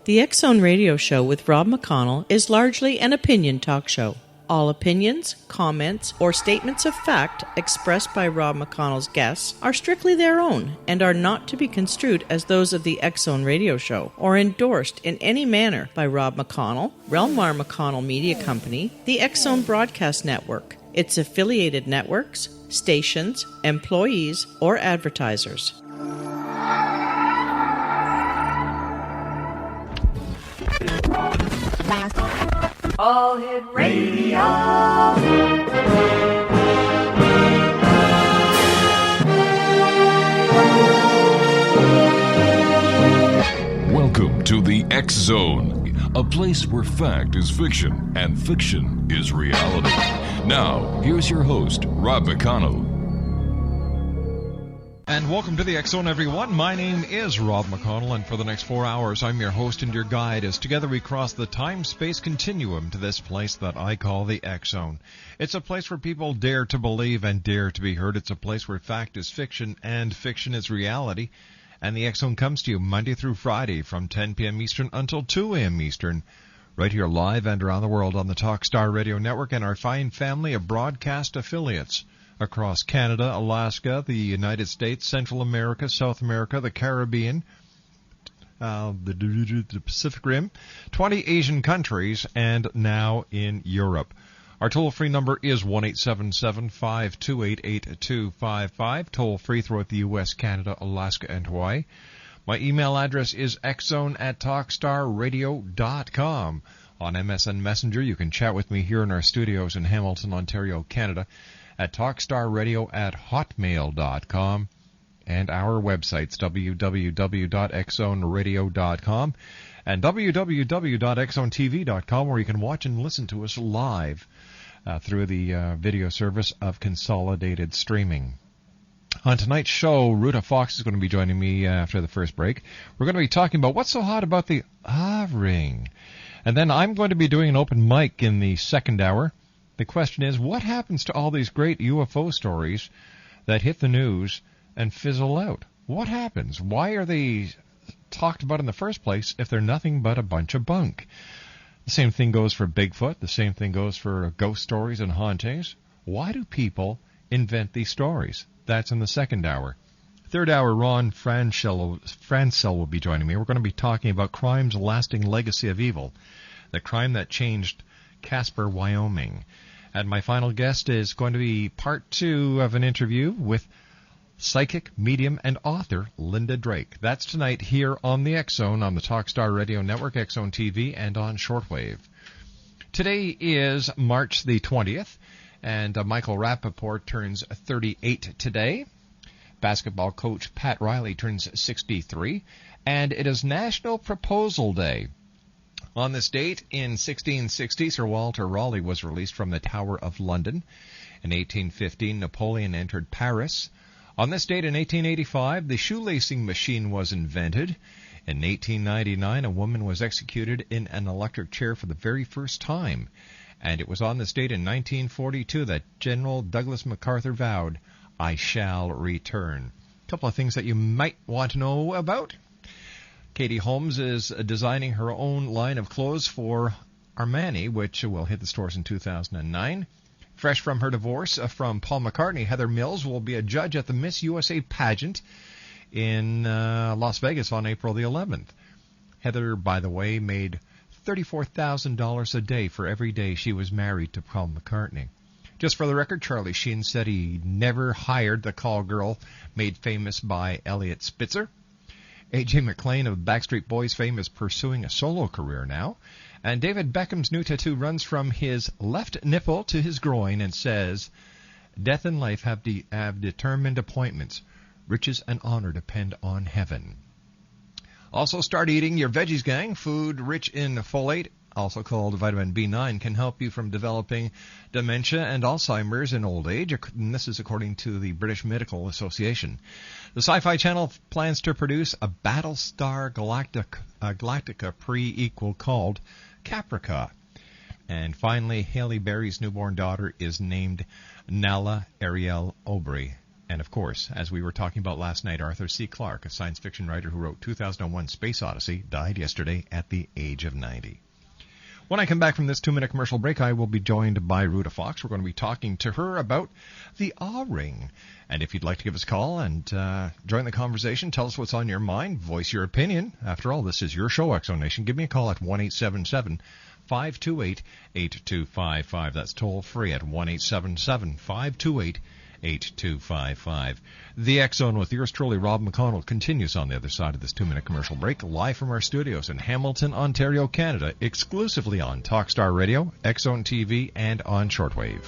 The X Zone Radio Show with Rob McConnell is largely an opinion talk show. All opinions, comments, or statements of fact expressed by Rob McConnell's guests are strictly their own and are not to be construed as those of the X Zone Radio Show or endorsed in any manner by Rob McConnell, Relmar McConnell Media Company, the X Zone Broadcast Network, its affiliated networks, stations, employees, or advertisers. All Hit Radio. Welcome to the X Zone, a place where fact is fiction and fiction is reality. Now, here's your host, Rob McConnell. And welcome to the X Zone, everyone. My name is Rob McConnell, and for the next 4 hours, I'm your host and your guide as together we cross the time-space continuum to this place that I call the X Zone. It's a place where people dare to believe and dare to be heard. It's a place where fact is fiction and fiction is reality. And the X Zone comes to you Monday through Friday from 10 p.m. Eastern until 2 a.m. Eastern, right here live and around the world on the Talkstar Radio Network and our fine family of broadcast affiliates across Canada, Alaska, the United States, Central America, South America, the Caribbean, the Pacific Rim, 20 Asian countries, and now in Europe. Our toll-free number is 1-877-528-8255, toll-free throughout the U.S., Canada, Alaska, and Hawaii. My email address is xzone@talkstarradio.com. On MSN Messenger, you can chat with me here in our studios in Hamilton, Ontario, Canada, at talkstarradio@hotmail.com, and our websites, www.xzoneradio.com and www.xzonetv.com, where you can watch and listen to us live through the video service of consolidated streaming. On tonight's show, Ruta Fox is going to be joining me after the first break. We're going to be talking about what's so hot about the ring. And then I'm going to be doing an open mic in the second hour. The question is, what happens to all these great UFO stories that hit the news and fizzle out? What happens? Why are they talked about in the first place if they're nothing but a bunch of bunk? The same thing goes for Bigfoot. The same thing goes for ghost stories and hauntings. Why do people invent these stories? That's in the second hour. Third hour, Ron Francel will be joining me. We're going to be talking about crime's lasting legacy of evil, the crime that changed Casper, Wyoming. And my final guest is going to be part 2 of an interview with psychic, medium, and author Linda Drake. That's tonight here on the X Zone on the Talkstar Radio Network, X Zone TV, and on shortwave. Today is March the 20th, and Michael Rappaport turns 38 today. Basketball coach Pat Riley turns 63, and it is National Proposal Day. On this date, in 1660, Sir Walter Raleigh was released from the Tower of London. In 1815, Napoleon entered Paris. On this date, in 1885, the shoelacing machine was invented. In 1899, a woman was executed in an electric chair for the very first time. And it was on this date in 1942 that General Douglas MacArthur vowed, "I shall return." A couple of things that you might want to know about. Katie Holmes is designing her own line of clothes for Armani, which will hit the stores in 2009. Fresh from her divorce from Paul McCartney, Heather Mills will be a judge at the Miss USA pageant in Las Vegas on April the 11th. Heather, by the way, made $34,000 a day for every day she was married to Paul McCartney. Just for the record, Charlie Sheen said he never hired the call girl made famous by Elliot Spitzer. A.J. McLean of Backstreet Boys fame is pursuing a solo career now. And David Beckham's new tattoo runs from his left nipple to his groin and says, "Death and life have determined appointments. Riches and honor depend on heaven." Also, start eating your veggies, gang. Food rich in folate, also called vitamin B9, can help you from developing dementia and Alzheimer's in old age. And this is according to the British Medical Association. The Sci-Fi Channel plans to produce a Battlestar Galactica prequel called Caprica. And finally, Halle Berry's newborn daughter is named Nala Ariel Aubry. And, of course, as we were talking about last night, Arthur C. Clarke, a science fiction writer who wrote 2001 Space Odyssey, died yesterday at the age of 90. When I come back from this 2-minute commercial break, I will be joined by Ruta Fox. We're going to be talking to her about the A-ring. And if you'd like to give us a call and join the conversation, tell us what's on your mind, voice your opinion. After all, this is your show, X Zone Nation. Give me a call at 1-877-528-8255. That's toll free at 1-877-528-8255. 8255. The X Zone with yours truly, Rob McConnell, continues on the other side of this 2-minute commercial break, live from our studios in Hamilton, Ontario, Canada, exclusively on Talkstar Radio, X Zone TV, and on shortwave.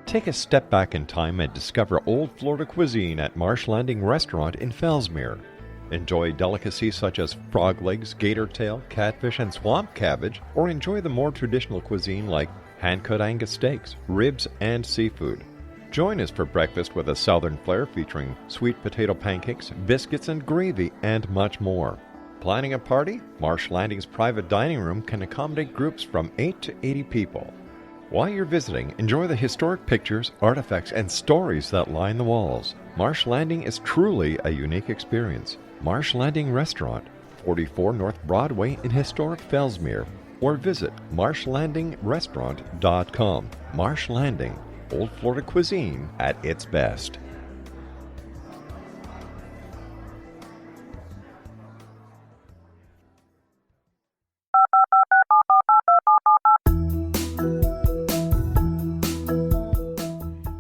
Take a step back in time and discover old Florida cuisine at Marsh Landing Restaurant in Fellsmere. Enjoy delicacies such as frog legs, gator tail, catfish, and swamp cabbage, or enjoy the more traditional cuisine like hand-cut Angus steaks, ribs, and seafood. Join us for breakfast with a southern flair featuring sweet potato pancakes, biscuits, and gravy, and much more. Planning a party? Marsh Landing's private dining room can accommodate groups from 8 to 80 people. While you're visiting, enjoy the historic pictures, artifacts, and stories that line the walls. Marsh Landing is truly a unique experience. Marsh Landing Restaurant, 44 North Broadway in historic Fellsmere, or visit marshlandingrestaurant.com. Marsh Landing, old Florida cuisine at its best.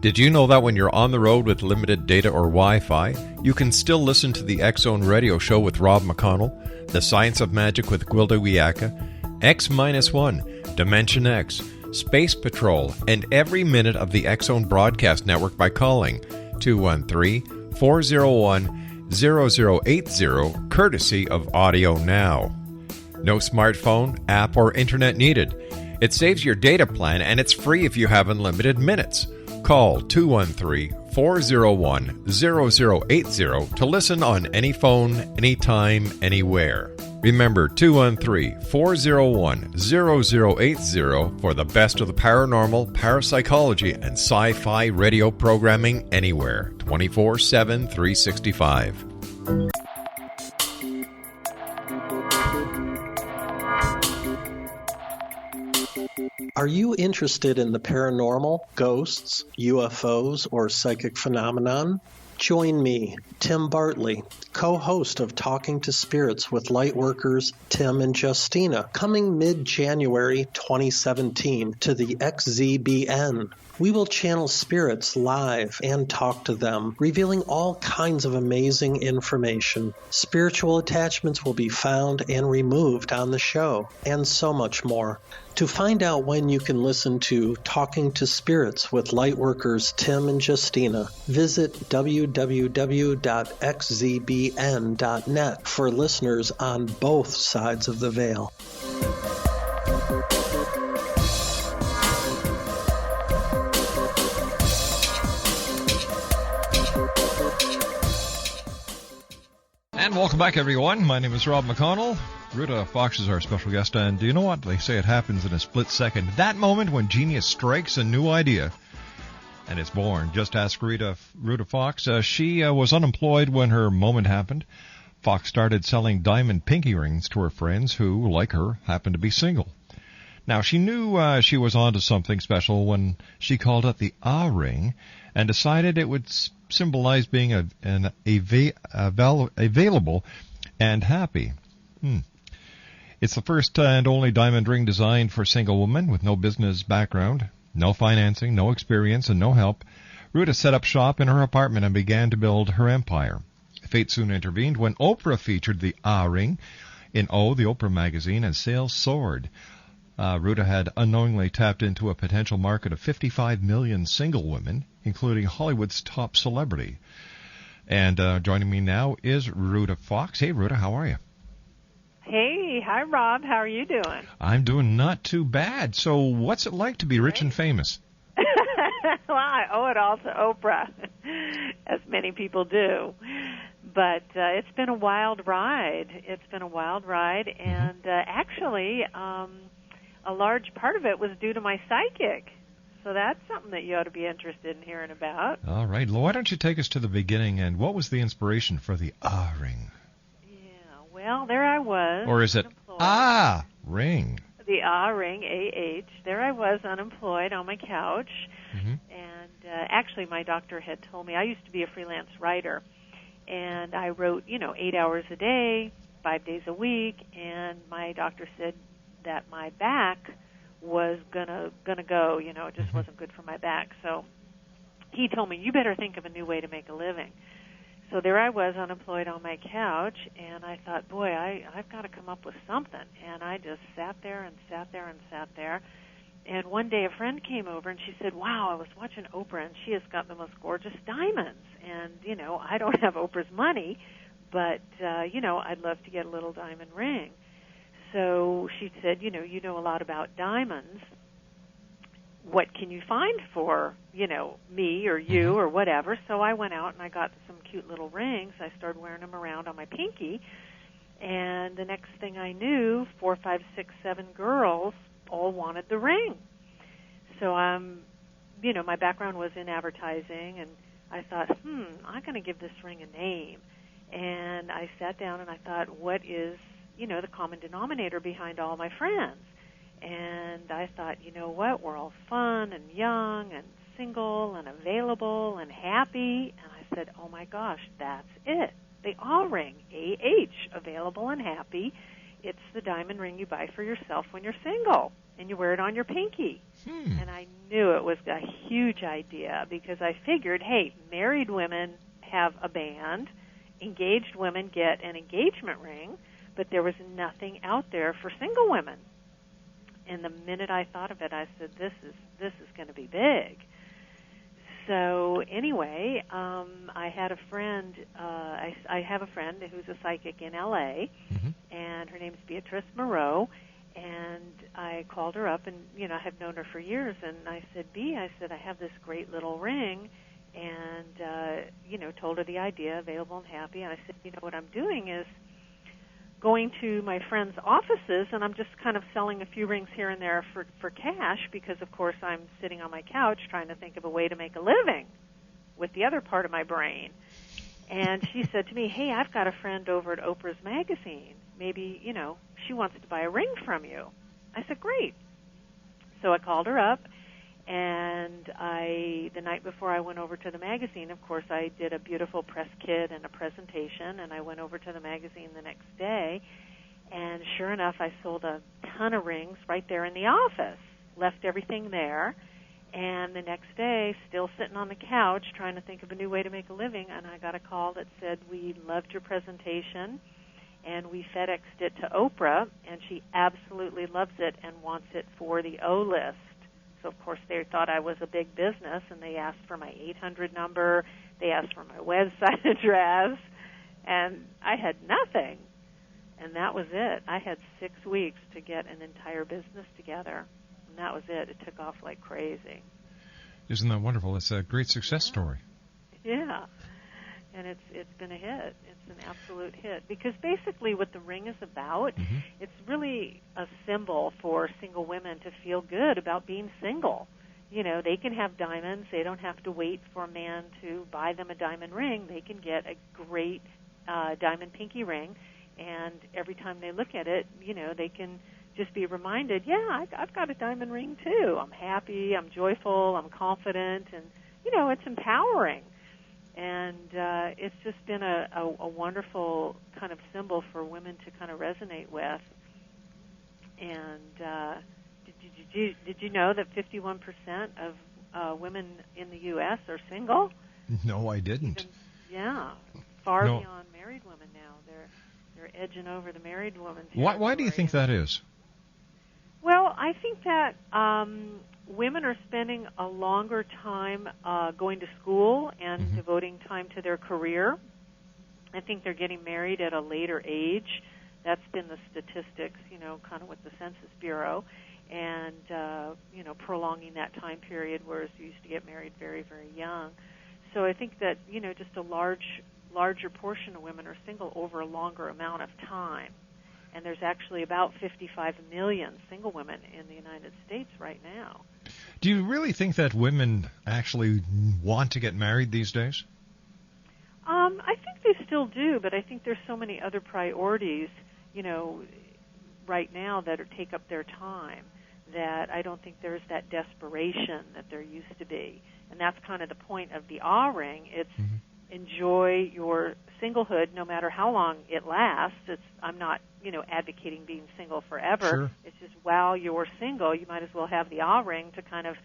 Did you know that when you're on the road with limited data or Wi-Fi, you can still listen to the X Zone radio show with Rob McConnell, The Science of Magic with Gwilda Wiyaka, X-1, Dimension X, Space Patrol, and every minute of the X Zone broadcast network by calling 213-401-0080, courtesy of Audio Now. No smartphone, app, or internet needed. It saves your data plan, and it's free if you have unlimited minutes. Call 213-401-0080 to listen on any phone, anytime, anywhere. Remember 213-401-0080 for the best of the paranormal, parapsychology, and sci-fi radio programming anywhere, 24/7, 365. Are you interested in the paranormal, ghosts, UFOs, or psychic phenomenon? Join me, Tim Bartley, co-host of Talking to Spirits with Lightworkers Tim and Justina, coming mid-January 2017 to the XZBN. We will channel spirits live and talk to them, revealing all kinds of amazing information. Spiritual attachments will be found and removed on the show, and so much more. To find out when you can listen to Talking to Spirits with Lightworkers Tim and Justina, visit www.xzbn.net for listeners on both sides of the veil. And welcome back, everyone. My name is Rob McConnell. Ruta Fox is our special guest, and do you know what? They say it happens in a split second. That moment when genius strikes a new idea, and it's born. Just ask Ruta Fox. She was unemployed when her moment happened. Fox started selling diamond pinky rings to her friends who, like her, happened to be single. Now, she knew she was onto something special when she called it the A-ring and decided it would symbolize being available and happy. It's the first and only diamond ring designed for single women with no business background, no financing, no experience, and no help. Ruta set up shop in her apartment and began to build her empire. Fate soon intervened when Oprah featured the A-ring in the Oprah Magazine, and sales soared. Ruta had unknowingly tapped into a potential market of 55 million single women, including Hollywood's top celebrity. And joining me now is Ruta Fox. Hey, Ruta, how are you? Hey, hi, Rob. How are you doing? I'm doing not too bad. So what's it like to be rich and famous? Well, I owe it all to Oprah, as many people do. But it's been a wild ride. It's been a wild ride, and actually, a large part of it was due to my psychic. So that's something that you ought to be interested in hearing about. All right. Why don't you take us to the beginning, and what was the inspiration for the ring? Yeah, well, there I was. Or is it ring? The ring, A-H. There I was, unemployed, on my couch. And actually, my doctor had told me, I used to be a freelance writer, and I wrote, 8 hours a day, 5 days a week, and my doctor said that my back was gonna go, it just wasn't good for my back. So he told me, you better think of a new way to make a living. So there I was, unemployed on my couch, and I thought, boy, I've got to come up with something. And I just sat there and sat there and sat there. And one day a friend came over, and she said, wow, I was watching Oprah, and she has got the most gorgeous diamonds. And, I don't have Oprah's money, but, I'd love to get a little diamond ring. So she said, you know a lot about diamonds. What can you find for, me or you or whatever? So I went out and I got some cute little rings. I started wearing them around on my pinky. And the next thing I knew, 4, 5, 6, 7 girls all wanted the ring. So, my background was in advertising, and I thought, I'm going to give this ring a name. And I sat down and I thought, what is, the common denominator behind all my friends? And I thought, you know what, we're all fun and young and single and available and happy. And I said, oh my gosh, that's it. The ring, A-H, available and happy. It's the diamond ring you buy for yourself when you're single, and you wear it on your pinky. And I knew it was a huge idea because I figured, hey, married women have a band, engaged women get an engagement ring, but there was nothing out there for single women. And the minute I thought of it, I said, this is going to be big. So anyway, I had a friend, I have a friend who's a psychic in L.A., and her name's Beatrice Moreau, and I called her up, and, I have known her for years, and I said, I I have this great little ring, and, told her the idea, available and happy, and I said, what I'm doing is going to my friends' offices, and I'm just kind of selling a few rings here and there for cash because, of course, I'm sitting on my couch trying to think of a way to make a living with the other part of my brain. And she said to me, hey, I've got a friend over at Oprah's Magazine. Maybe, she wants to buy a ring from you. I said, great. So I called her up, and the night before I went over to the magazine, of course, I did a beautiful press kit and a presentation, and I went over to the magazine the next day, and sure enough, I sold a ton of rings right there in the office, left everything there, and the next day, still sitting on the couch trying to think of a new way to make a living, and I got a call that said, we loved your presentation, and we FedExed it to Oprah, and she absolutely loves it and wants it for the O list. So, of course, they thought I was a big business, and they asked for my 800 number. They asked for my website address, and I had nothing. And that was it. I had 6 weeks to get an entire business together, and that was it. It took off like crazy. Isn't that wonderful? It's a great success story. Yeah, and it's been a hit. It's an absolute hit because basically what the ring is about, it's really a symbol for single women to feel good about being single. They can have diamonds. They don't have to wait for a man to buy them a diamond ring. They can get a great diamond pinky ring, and every time they look at it, they can just be reminded, yeah, I've got a diamond ring too. I'm happy, I'm joyful, I'm confident, and, it's empowering. And it's just been a wonderful kind of symbol for women to kind of resonate with. And did you know that 51% of women in the U.S. are single? No, I didn't. Far beyond married women now. They're edging over the married woman. Why do you think that is? Well, I think that women are spending a longer time going to school and devoting time to their career. I think they're getting married at a later age. That's been the statistics, kind of with the Census Bureau, and, prolonging that time period, whereas you used to get married very, very young. So I think that, just a large larger portion of women are single over a longer amount of time. And there's actually about 55 million single women in the United States right now. Do you really think that women actually want to get married these days? I think they still do, but I think there's so many other priorities, right now that take up their time, that I don't think there's that desperation that there used to be. And that's kind of the point of the A-ring. It's enjoy your singlehood no matter how long it lasts. I'm not, advocating being single forever. Sure. It's just while you're single, you might as well have the A-ring to kind of,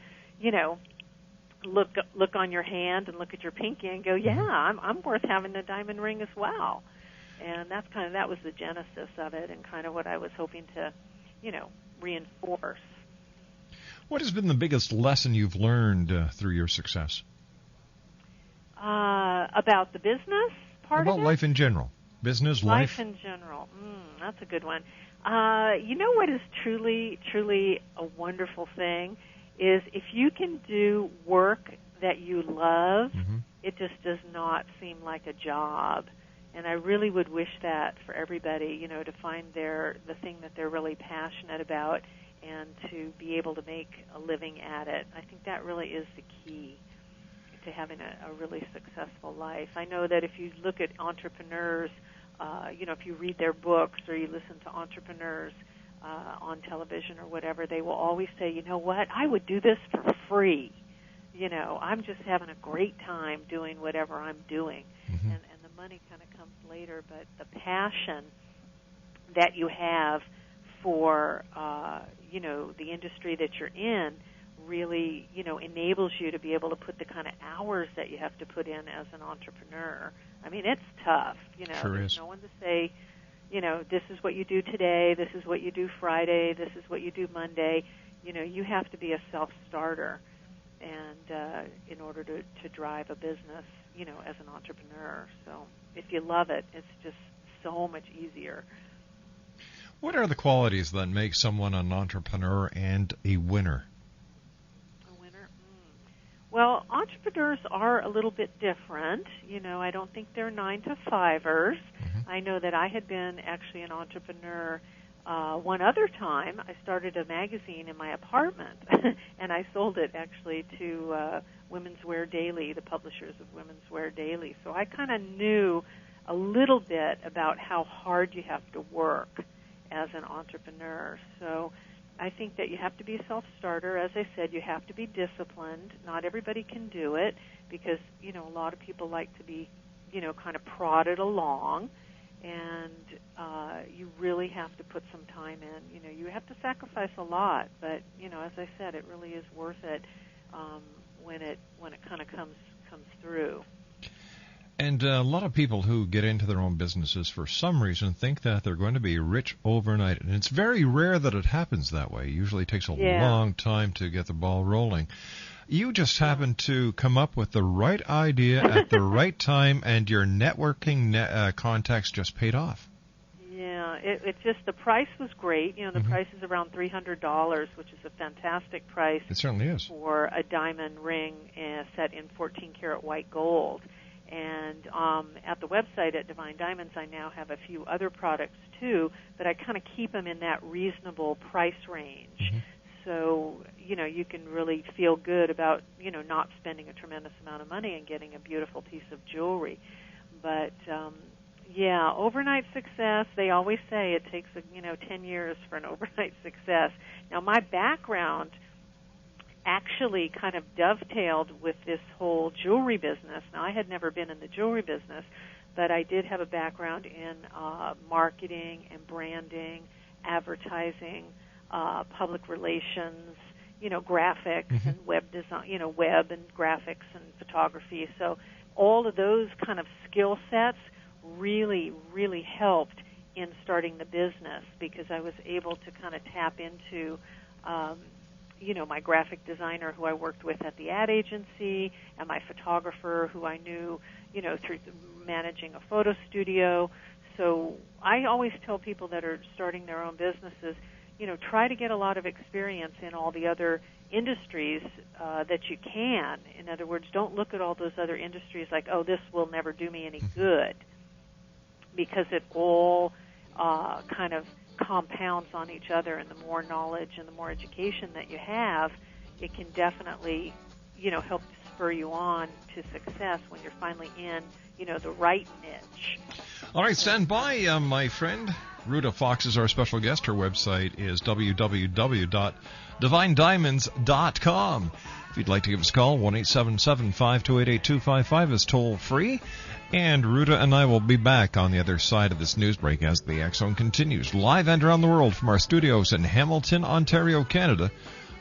look on your hand and look at your pinky and go, yeah, I'm worth having a diamond ring as well. And that was the genesis of it, and kind of what I was hoping to, reinforce. What has been the biggest lesson you've learned through your success? About the business part of it? About life in general. Business, life. Life in general. That's a good one. What is truly, truly a wonderful thing is if you can do work that you love, it just does not seem like a job. And I really would wish that for everybody, to find the thing that they're really passionate about and to be able to make a living at it. I think that really is the key to having a really successful life. I know that if you look at entrepreneurs, if you read their books or you listen to entrepreneurs on television or whatever, they will always say, you know what, I would do this for free. I'm just having a great time doing whatever I'm doing. And the money kind of comes later, but the passion that you have for, the industry that you're in really, enables you to be able to put the kind of hours that you have to put in as an entrepreneur. I mean, it's tough, Sure There's is. no one to say, this is what you do today, this is what you do Friday, this is what you do Monday. You have to be a self-starter and in order to drive a business, as an entrepreneur. So if you love it, it's just so much easier. What are the qualities that make someone an entrepreneur and a winner? A winner? Well, entrepreneurs are a little bit different. I don't think they're 9-to-5ers. I know that I had been actually an entrepreneur one other time. I started a magazine in my apartment, and I sold it actually to Women's Wear Daily, the publishers of Women's Wear Daily. So I kind of knew a little bit about how hard you have to work as an entrepreneur. So I think that you have to be a self-starter. As I said, you have to be disciplined. Not everybody can do it because, a lot of people like to be, kind of prodded along. And you really have to put some time in. You have to sacrifice a lot, but, as I said, it really is worth it when it kind of comes through. And a lot of people who get into their own businesses for some reason think that they're going to be rich overnight. And it's very rare that it happens that way. It usually takes a long time to get the ball rolling. You just happened to come up with the right idea at the right time, and your networking contacts just paid off. Yeah, it just, the price was great. The price is around $300, which is a fantastic price. It certainly is. For a diamond ring set in 14-karat white gold. And at the website at Divine Diamonds, I now have a few other products too, but I kind of keep them in that reasonable price range. So, you can really feel good about, not spending a tremendous amount of money and getting a beautiful piece of jewelry. But, overnight success, they always say it takes, 10 years for an overnight success. Now, my background actually kind of dovetailed with this whole jewelry business. Now, I had never been in the jewelry business, but I did have a background in marketing and branding, advertising, public relations, graphics and web design, web and graphics and photography. So all of those kind of skill sets really, really helped in starting the business because I was able to kind of tap into my graphic designer who I worked with at the ad agency and my photographer who I knew, through managing a photo studio. So I always tell people that are starting their own businesses, try to get a lot of experience in all the other industries that you can. In other words, don't look at all those other industries like, oh, this will never do me any good, because it all kind of compounds on each other, and the more knowledge and the more education that you have, it can definitely, help spur you on to success when you're finally in, the right niche. All right, stand by, my friend. Ruta Fox is our special guest. Her website is www.divinediamonds.com. If you'd like to give us a call, 1-877-528-8255 is toll free. And Ruta and I will be back on the other side of this news break as the X Zone continues live and around the world from our studios in Hamilton, Ontario, Canada,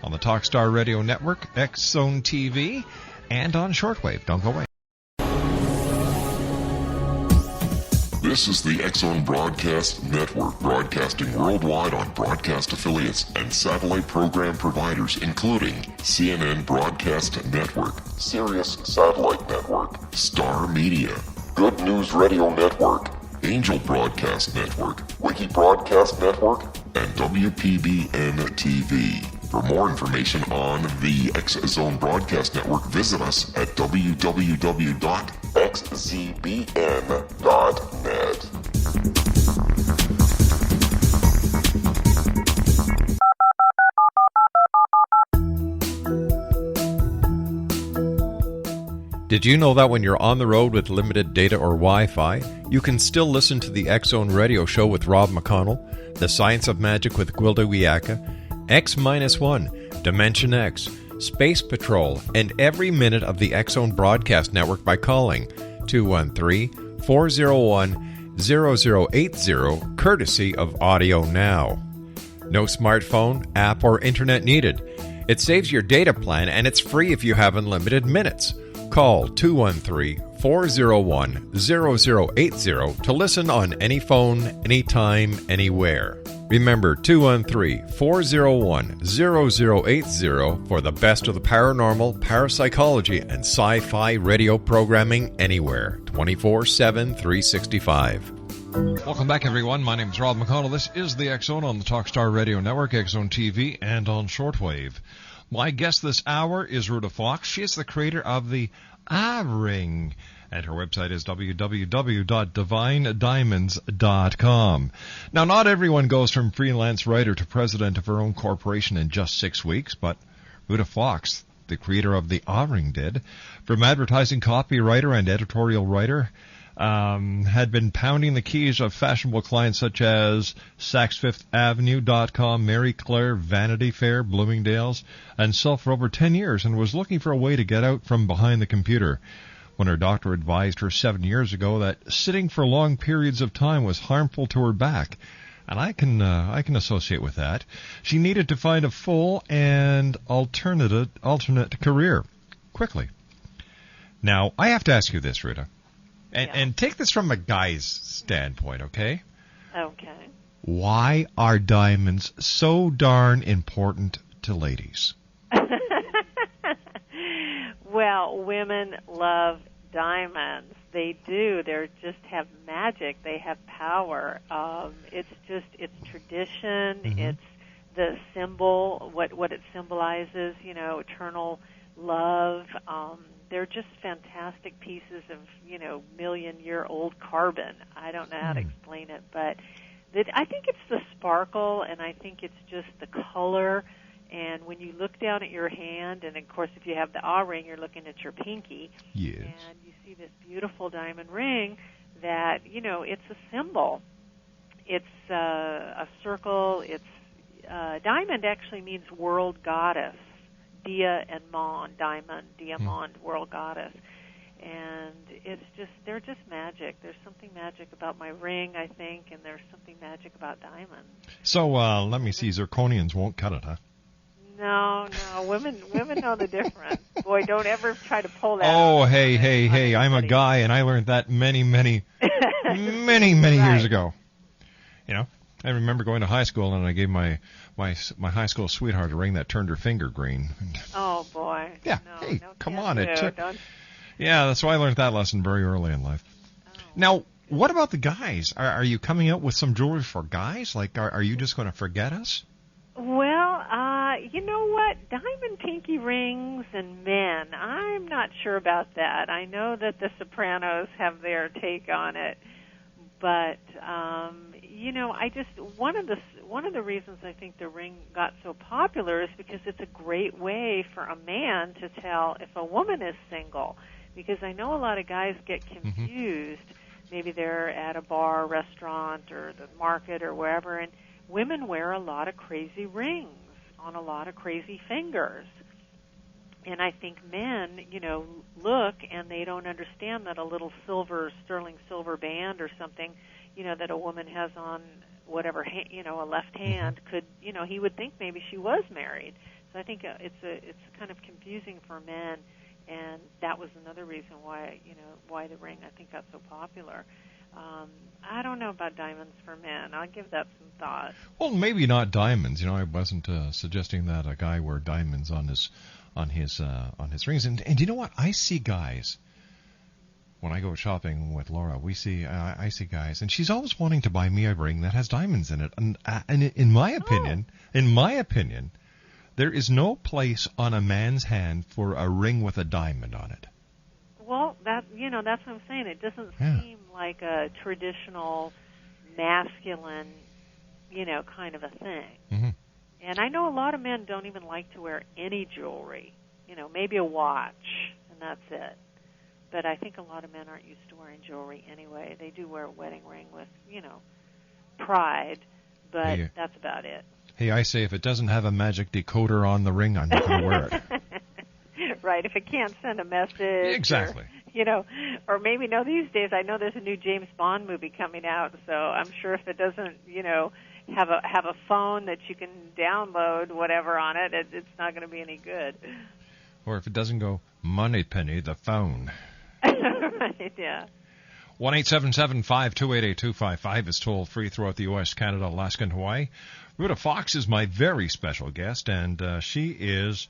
on the Talkstar Radio Network, X Zone TV, and on shortwave. Don't go away. This is the X Zone Broadcast Network, broadcasting worldwide on broadcast affiliates and satellite program providers, including CNN Broadcast Network, Sirius Satellite Network, Star Media, Good News Radio Network, Angel Broadcast Network, Wiki Broadcast Network, and WPBN TV. For more information on the X Zone Broadcast Network, visit us at www.xzbn.net. Did you know that when you're on the road with limited data or Wi-Fi, you can still listen to the X Zone Radio Show with Rob McConnell, The Science of Magic with Gwilda Wiyaka, X-1, Dimension X, Space Patrol, and every minute of the X Zone Broadcast Network by calling 213-401-0080, courtesy of Audio Now. No smartphone, app, or internet needed. It saves your data plan, and it's free if you have unlimited minutes. Call 213-401-0080 to listen on any phone, anytime, anywhere. Remember, 213-401-0080 for the best of the paranormal, parapsychology, and sci-fi radio programming anywhere, 24/7, 365. Welcome back, everyone. My name is Rob McConnell. This is the X Zone on the Talkstar Radio Network, X Zone TV, and on shortwave. My guest this hour is Ruta Fox. She is the creator of the ring, and her website is www.divinediamonds.com. Now, not everyone goes from freelance writer to president of her own corporation in just 6 weeks, but Ruta Fox, the creator of the ring, did. From advertising copywriter and editorial writer, had been pounding the keys of fashionable clients such as SaksFifthAvenue.com, Mary Claire, Vanity Fair, Bloomingdale's, and so for over 10 years, and was looking for a way to get out from behind the computer. When her doctor advised her 7 years ago that sitting for long periods of time was harmful to her back, and I can associate with that, she needed to find a full and alternate career quickly. Now, I have to ask you this, Ruta. And take this from a guy's standpoint, okay? Okay. Why are diamonds so darn important to ladies? Well, women love diamonds. They do. They just have magic. They have power. It's tradition. Mm-hmm. It's the symbol, what it symbolizes, eternal love. They're just fantastic pieces of, million-year-old carbon. I don't know how to explain it, but I think it's the sparkle, and I think it's just the color. And when you look down at your hand, and of course if you have the ring, you're looking at your pinky, yes, and you see this beautiful diamond ring that, it's a symbol. It's a circle. It's diamond actually means world goddess. Dia and Mon, diamond, diamond, world goddess. And they're just magic. There's something magic about my ring, I think, and there's something magic about diamonds. So, let me see, zirconians won't cut it, huh? No, women know the difference. Boy, don't ever try to pull that. Oh, hey, I'm a guy, and I learned that many years ago. I remember going to high school, and I gave my high school sweetheart a ring that turned her finger green. Oh, boy. Yeah, no, come on. Don't. Yeah, that's why I learned that lesson very early in life. Oh. Now, what about the guys? Are you coming out with some jewelry for guys? Like, are you just going to forget us? Well, You know what? Diamond pinky rings and men, I'm not sure about that. I know that the Sopranos have their take on it, but I just one of the reasons I think the ring got so popular is because it's a great way for a man to tell if a woman is single. Because I know a lot of guys get confused. Maybe they're at a bar, restaurant, or the market, or wherever, and women wear a lot of crazy rings on a lot of crazy fingers. And I think men, look and they don't understand that a little sterling silver band or something, that a woman has on whatever, a left hand could, he would think maybe she was married. So I think it's kind of confusing for men, and that was another reason why the ring I think got so popular. I don't know about diamonds for men. I'll give that some thought. Well, maybe not diamonds. I wasn't suggesting that a guy wear diamonds on his rings. And you know what? I see guys when I go shopping with Laura. I see guys, and she's always wanting to buy me a ring that has diamonds in it. And in my opinion, there is no place on a man's hand for a ring with a diamond on it. Well, that's what I'm saying. It doesn't seem like a traditional masculine, kind of a thing. Mm-hmm. And I know a lot of men don't even like to wear any jewelry. Maybe a watch, and that's it. But I think a lot of men aren't used to wearing jewelry anyway. They do wear a wedding ring with, pride, but that's about it. Hey, I say if it doesn't have a magic decoder on the ring, I'm not going to wear it. Right, if it can't send a message. Exactly. Or maybe, these days, I know there's a new James Bond movie coming out, so I'm sure if it doesn't, have a phone that you can download whatever on it, it's not going to be any good. Or if it doesn't go, Moneypenny, the phone. Right, yeah. 1-877-528-8255 is toll free throughout the U.S., Canada, Alaska, and Hawaii. Ruta Fox is my very special guest, and she is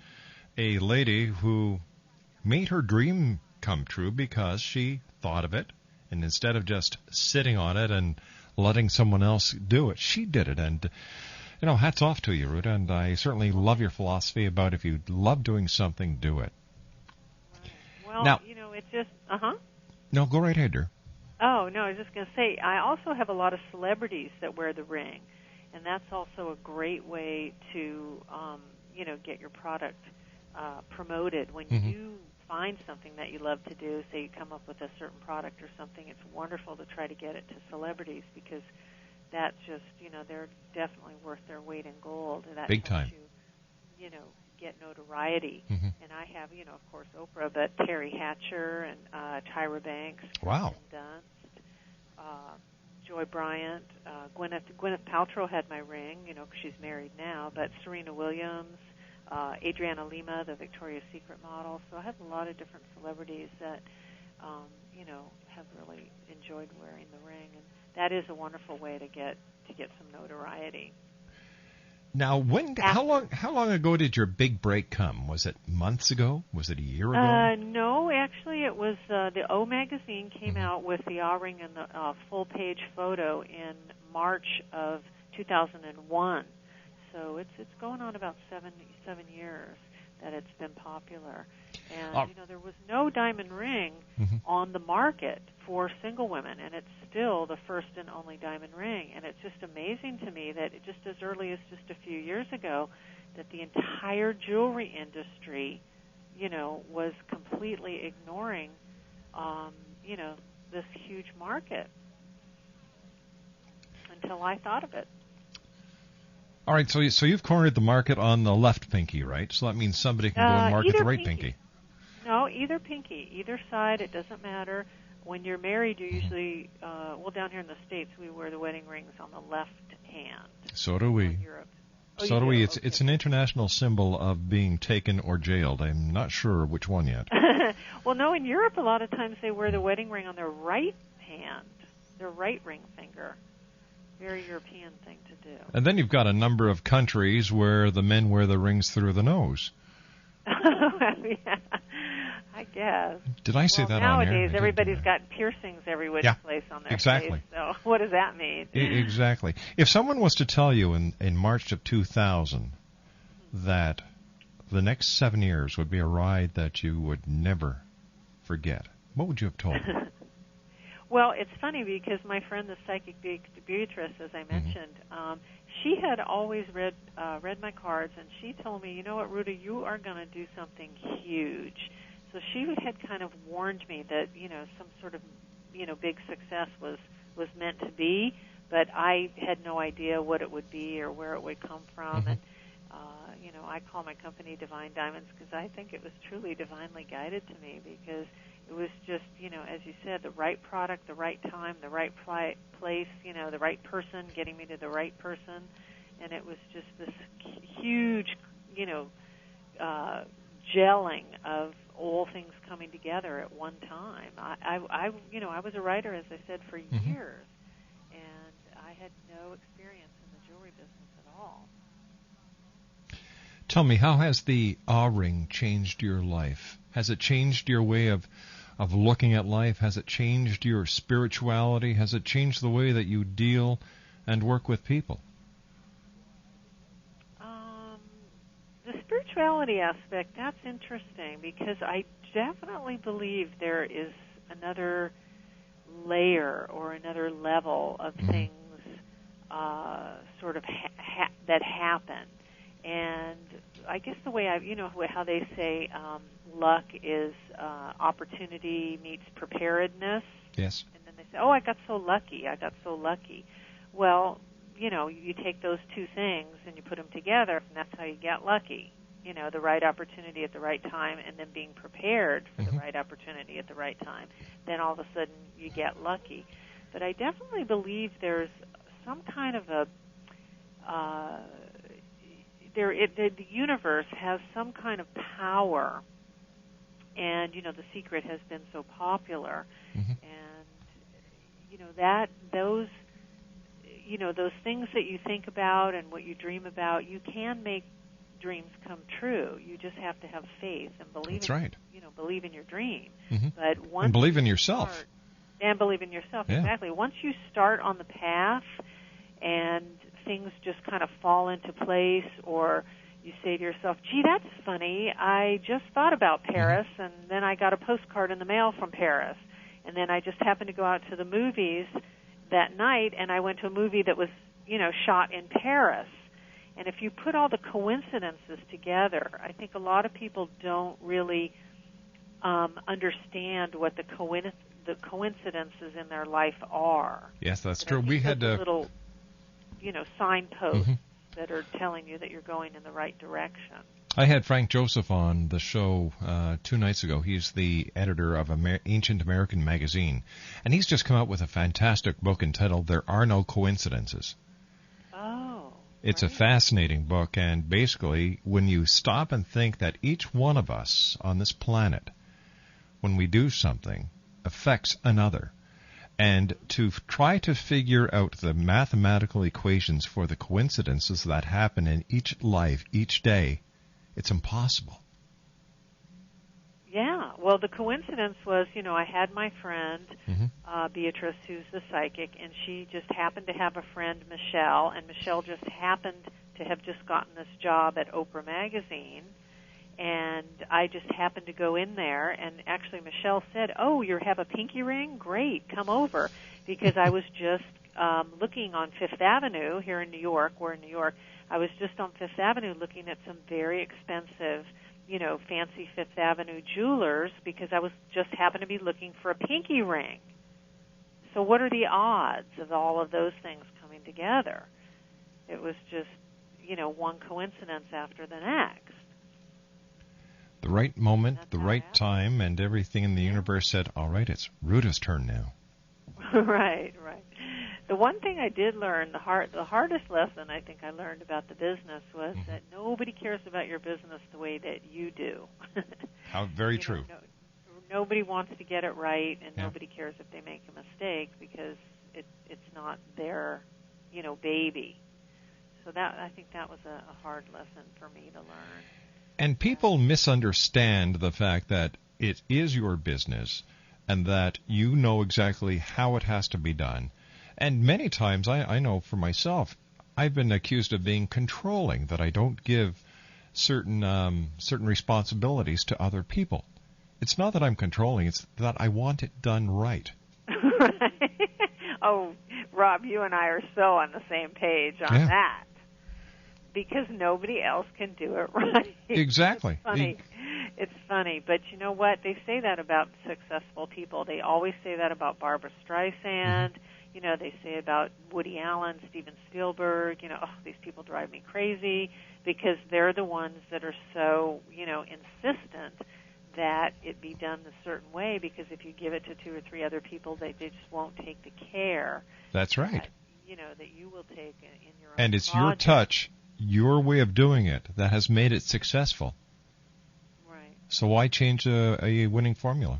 a lady who made her dream come true because she thought of it, and instead of just sitting on it and letting someone else do it, she did it. And hats off to you, Ruta, and I certainly love your philosophy about if you love doing something, do it. Well, now, it's just No, go right ahead, dear. Oh, no, I was just going to say, I also have a lot of celebrities that wear the ring, and that's also a great way to, get your product promoted. When you find something that you love to do, say you come up with a certain product or something, it's wonderful to try to get it to celebrities because that's just, they're definitely worth their weight in gold. And that big time. You, get notoriety. And I have, of course, Oprah, but Terry Hatcher and Tyra Banks, wow, Dunst, Joy Bryant, Gwyneth Paltrow had my ring, because she's married now, but Serena Williams, Adriana Lima, the Victoria's Secret model. So I have a lot of different celebrities that, have really enjoyed wearing the ring, and that is a wonderful way to get some notoriety. Now, how long ago did your big break come? Was it months ago? Was it a year ago? No, actually, it was the O Magazine came out with the O-ring and the full-page photo in March of 2001. So it's going on about seven years that it's been popular. And, there was no diamond ring on the market for single women, and it's still the first and only diamond ring. And it's just amazing to me that just as early as just a few years ago, that the entire jewelry industry, was completely ignoring, this huge market until I thought of it. All right, so you've cornered the market on the left pinky, right? So that means somebody can go and market the right pinky. No, either pinky, either side. It doesn't matter. When you're married, you usually, down here in the States, we wear the wedding rings on the left hand. So do we. In Europe. So do we. It's an international symbol of being taken or jailed. I'm not sure which one yet. Well, no, in Europe, a lot of times they wear the wedding ring on their right hand, their right ring finger. Very European thing to do. And then you've got a number of countries where the men wear the rings through the nose. Yeah, I guess. Did I say that on air? Nowadays, everybody's got piercings every which place on their face. So what does that mean? Exactly. If someone was to tell you in March of 2000 that the next 7 years would be a ride that you would never forget, what would you have told her? Well, it's funny because my friend, the psychic Beatrice, as I mentioned, she had always read my cards, and she told me, you know what, Ruta, you are going to do something huge. So she had kind of warned me that, some sort of, big success was meant to be, but I had no idea what it would be or where it would come from. Mm-hmm. And, I call my company Divine Diamonds because I think it was truly divinely guided to me, because it was just, as you said, the right product, the right time, the right place, the right person, getting me to the right person. And it was just this huge, gelling of all things coming together at one time. I was a writer, as I said, for years, and I had no experience in the jewelry business at all. Tell me, how has the ring changed your life? Has it changed your way of looking at life? Has it changed your spirituality? Has it changed the way that you deal and work with people? The spirituality aspect, that's interesting, because I definitely believe there is another layer or another level of things sort of that happen. And I guess the way how they say luck is opportunity meets preparedness. Yes. And then they say, oh, I got so lucky. Well, you take those two things and you put them together, and that's how you get lucky. The right opportunity at the right time, and then being prepared for the right opportunity at the right time. Then all of a sudden you get lucky. But I definitely believe there's some kind of the universe has some kind of power, and The Secret has been so popular, and those things that you think about and what you dream about, you can make dreams come true. You just have to have faith and believe. That's right. Believe in your dream. But once and believe in yourself. Believe in yourself. Yeah. Exactly. Once you start on the path and things just kind of fall into place, or you say to yourself, gee, that's funny, I just thought about Paris, and then I got a postcard in the mail from Paris, and then I just happened to go out to the movies that night, and I went to a movie that was, shot in Paris. And if you put all the coincidences together, I think a lot of people don't really understand what the coincidences in their life are. Yes, that's true. We had little signposts that are telling you that you're going in the right direction. I had Frank Joseph on the show 2 nights ago. He's the editor of Ancient American Magazine, and he's just come out with a fantastic book entitled There Are No Coincidences. Oh. It's a fascinating book, and basically, when you stop and think that each one of us on this planet, when we do something, affects another, and to try to figure out the mathematical equations for the coincidences that happen in each life, each day, it's impossible. Yeah, well, the coincidence was, I had my friend, Beatrice, who's the psychic, and she just happened to have a friend, Michelle, and Michelle just happened to have just gotten this job at Oprah Magazine, and I just happened to go in there, and actually Michelle said, oh, you have a pinky ring? Great, come over, because I was just looking on Fifth Avenue here in New York. We're in New York. I was just on Fifth Avenue looking at some very expensive, fancy Fifth Avenue jewelers, because I was just happened to be looking for a pinky ring. So what are the odds of all of those things coming together? It was just, one coincidence after the next. The right moment, the right time, and everything in the universe said, all right, it's Ruta's turn now. Right. The one thing I did learn, the hardest lesson I think I learned about the business was that nobody cares about your business the way that you do. How very true. Nobody wants to get it right, and nobody cares if they make a mistake, because it's not their, baby. So I think that was a hard lesson for me to learn. And people misunderstand the fact that it is your business and that you know exactly how it has to be done. And many times, I know for myself, I've been accused of being controlling, that I don't give certain responsibilities to other people. It's not that I'm controlling, it's that I want it done right. Right. Oh, Rob, you and I are so on the same page on that. Because nobody else can do it right. Exactly. It's funny. But you know what? They say that about successful people. They always say that about Barbra Streisand. You know, they say about Woody Allen, Steven Spielberg. You know, these people drive me crazy because they're the ones that are so, insistent that it be done a certain way, because if you give it to 2 or 3 other people, they just won't take the care. That's right. That you will take in your own And it's project. your touch, your way of doing it, that has made it successful. Right. So why change a winning formula?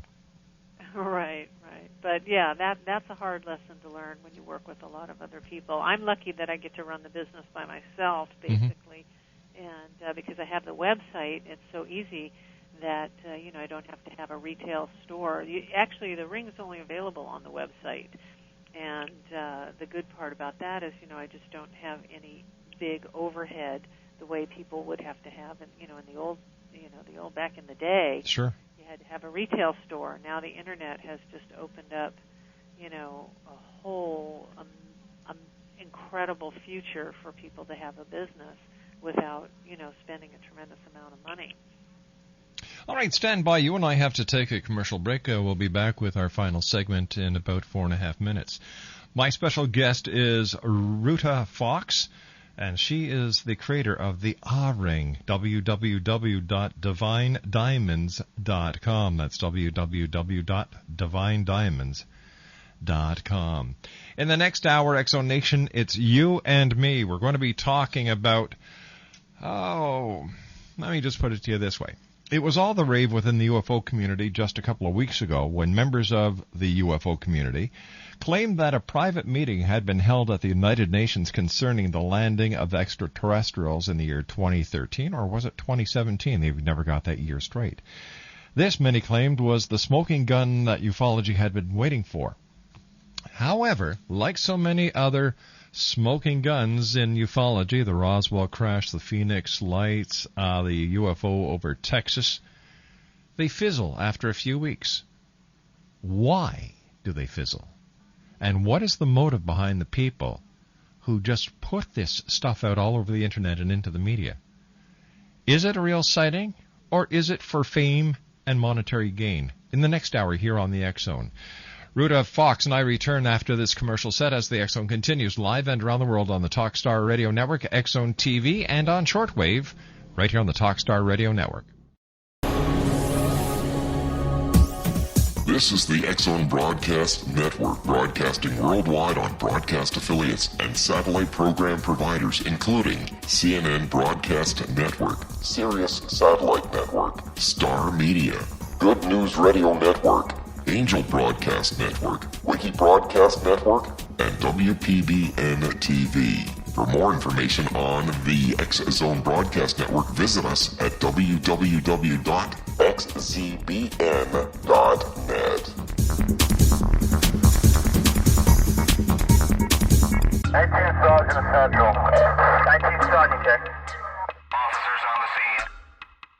Right. But yeah, that's a hard lesson to learn when you work with a lot of other people. I'm lucky that I get to run the business by myself, basically, and because I have the website, it's so easy that I don't have to have a retail store. Actually, the ring's only available on the website, and the good part about that is I just don't have any big overhead the way people would have to have in the old back in the day. Sure. You had to have a retail store. Now the internet has just opened up a whole incredible future for people to have a business without spending a tremendous amount of money. All right, stand by. You and I have to take a commercial break. We'll be back with our final segment in about 4.5 minutes. My special guest is Ruta Fox, and she is the creator of the A-Ring, www.divinediamonds.com. That's www.divinediamonds.com. In the next hour, Exo Nation, it's you and me. We're going to be talking about, let me just put it to you this way. It was all the rave within the UFO community just a couple of weeks ago when members of the UFO community claimed that a private meeting had been held at the United Nations concerning the landing of extraterrestrials in the year 2013, or was it 2017? They've never got that year straight. This, many claimed, was the smoking gun that ufology had been waiting for. However, like so many other smoking guns in ufology, the Roswell crash, the Phoenix Lights, the UFO over Texas, they fizzle after a few weeks. Why do they fizzle? And what is the motive behind the people who just put this stuff out all over the internet and into the media? Is it a real sighting, or is it for fame and monetary gain? In the next hour here on the X-Zone. Ruta Fox and I return after this commercial set as the X-Zone continues live and around the world on the Talkstar Radio Network, X-Zone TV, and on shortwave right here on the Talkstar Radio Network. This is the X-Zone Broadcast Network, broadcasting worldwide on broadcast affiliates and satellite program providers, including CNN Broadcast Network, Sirius Satellite Network, Star Media, Good News Radio Network, Angel Broadcast Network, Wiki Broadcast Network, and WPBN TV. For more information on the X-Zone Broadcast Network, visit us at www.xzbn.net. 19 Sergeant Central. 19 Sergeant check. Officers on the scene.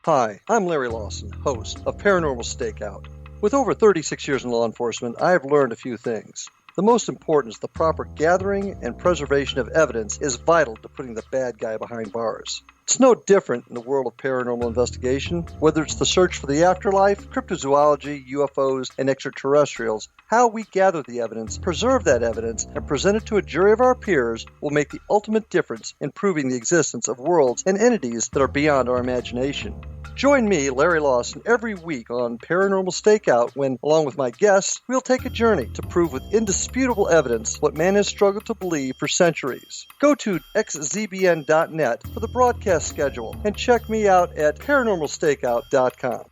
Hi, I'm Larry Lawson, host of Paranormal Stakeout. With over 36 years in law enforcement, I have learned a few things. The most important is the proper gathering and preservation of evidence is vital to putting the bad guy behind bars. It's no different in the world of paranormal investigation. Whether it's the search for the afterlife, cryptozoology, UFOs, and extraterrestrials, how we gather the evidence, preserve that evidence, and present it to a jury of our peers will make the ultimate difference in proving the existence of worlds and entities that are beyond our imagination. Join me, Larry Lawson, every week on Paranormal Stakeout when, along with my guests, we'll take a journey to prove with indisputable evidence what man has struggled to believe for centuries. Go to xzbn.net for the broadcast schedule and check me out at paranormalstakeout.com.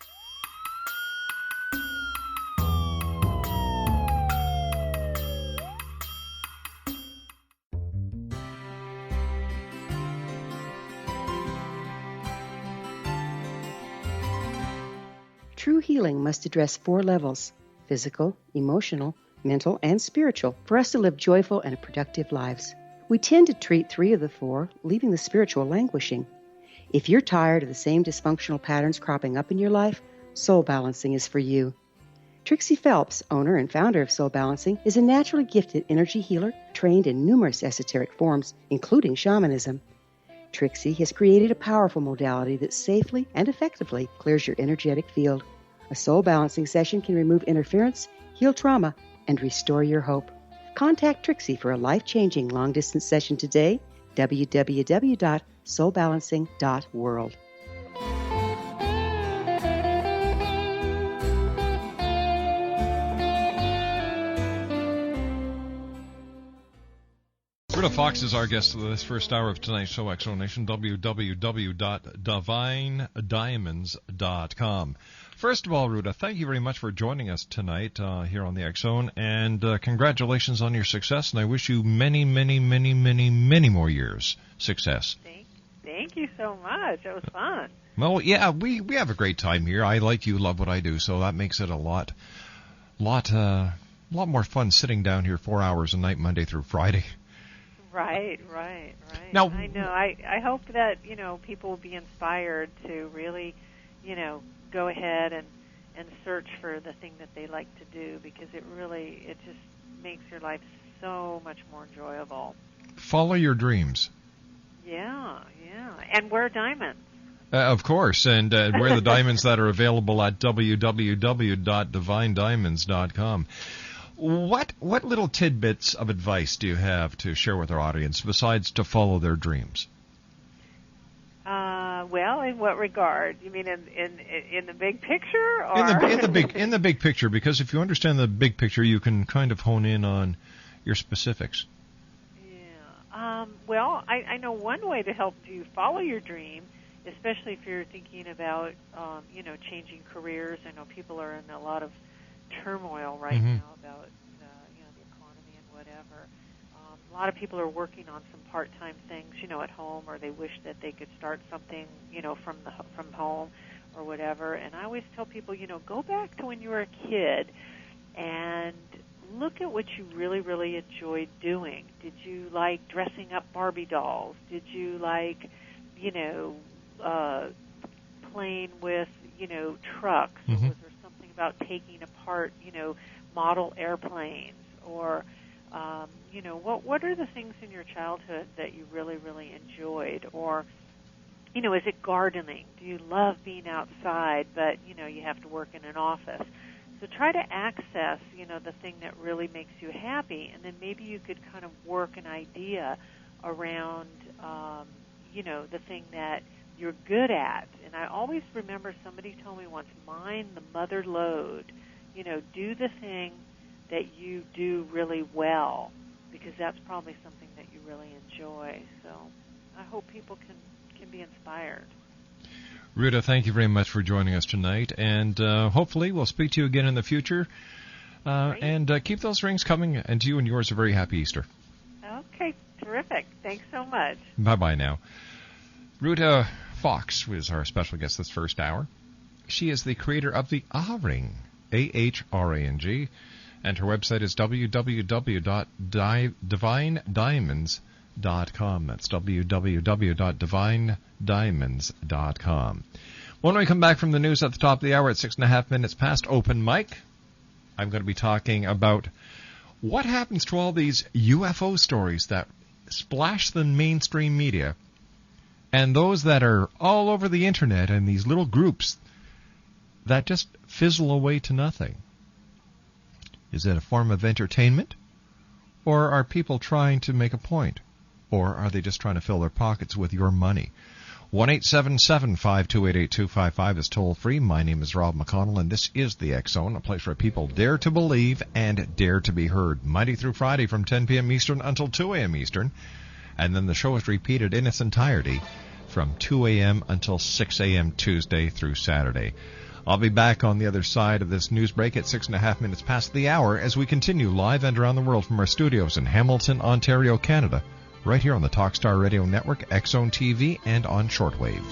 True healing must address 4 levels: physical, emotional, mental, and spiritual, for us to live joyful and productive lives. We tend to treat 3 of the 4, leaving the spiritual languishing. If you're tired of the same dysfunctional patterns cropping up in your life, Soul Balancing is for you. Trixie Phelps, owner and founder of Soul Balancing, is a naturally gifted energy healer trained in numerous esoteric forms, including shamanism. Trixie has created a powerful modality that safely and effectively clears your energetic field. A soul balancing session can remove interference, heal trauma, and restore your hope. Contact Trixie for a life-changing long-distance session today, www.soulbalancing.world. Ruta Fox is our guest for this first hour of tonight's show, Exo Nation, www.divinediamonds.com. First of all, Ruta, thank you very much for joining us tonight here on the Exxon, and congratulations on your success, and I wish you many, many, many, many, many more years success. Thank you so much. It was fun. Well, yeah, we have a great time here. I, like you, love what I do, so that makes it a lot more fun sitting down here 4 hours a night, Monday through Friday. Right. Now, I know. I hope that, people will be inspired to really, go ahead and search for the thing that they like to do, because it just makes your life so much more enjoyable. Follow your dreams. Yeah. And wear diamonds. Of course, and wear the diamonds that are available at www.divinediamonds.com. What little tidbits of advice do you have to share with our audience besides to follow their dreams? Well, in what regard? You mean in the big picture, or in the big picture? Because if you understand the big picture, you can kind of hone in on your specifics. Yeah. Well, I know one way to help you follow your dream, especially if you're thinking about changing careers. I know people are in a lot of turmoil right now about the economy and whatever. A lot of people are working on some part-time things, at home, or they wish that they could start something, from home or whatever. And I always tell people, go back to when you were a kid and look at what you really, really enjoyed doing. Did you like dressing up Barbie dolls? Did you like, playing with, trucks? Or was there something about taking apart, model airplanes? Or, what are the things in your childhood that you really, really enjoyed? Or, is it gardening? Do you love being outside, but, you have to work in an office? So try to access, the thing that really makes you happy, and then maybe you could kind of work an idea around, the thing that you're good at. And I always remember somebody told me once, mind the mother lode. Do the thing that you do really well, because that's probably something that you really enjoy. So I hope people can be inspired. Ruta, thank you very much for joining us tonight, and hopefully we'll speak to you again in the future. And keep those rings coming, and to you and yours a very happy Easter. Okay, terrific. Thanks so much. Bye-bye now. Ruta Fox was our special guest this first hour. She is the creator of the A-Ring, A-H-R-A-N-G, and her website is www.divinediamonds.com. That's www.divinediamonds.com. When we come back from the news at the top of the hour at 6.5 minutes past open mic, I'm going to be talking about what happens to all these UFO stories that splash the mainstream media and those that are all over the internet and these little groups that just fizzle away to nothing. Is it a form of entertainment? Or are people trying to make a point? Or are they just trying to fill their pockets with your money? 1-877-528-8255 is toll-free. My name is Rob McConnell, and this is the X-Zone, a place where people dare to believe and dare to be heard. Monday through Friday from 10 p.m. Eastern until 2 a.m. Eastern. And then the show is repeated in its entirety from 2 a.m. until 6 a.m. Tuesday through Saturday. I'll be back on the other side of this news break at 6.5 minutes past the hour as we continue live and around the world from our studios in Hamilton, Ontario, Canada, right here on the Talkstar Radio Network, X-Zone TV, and on shortwave.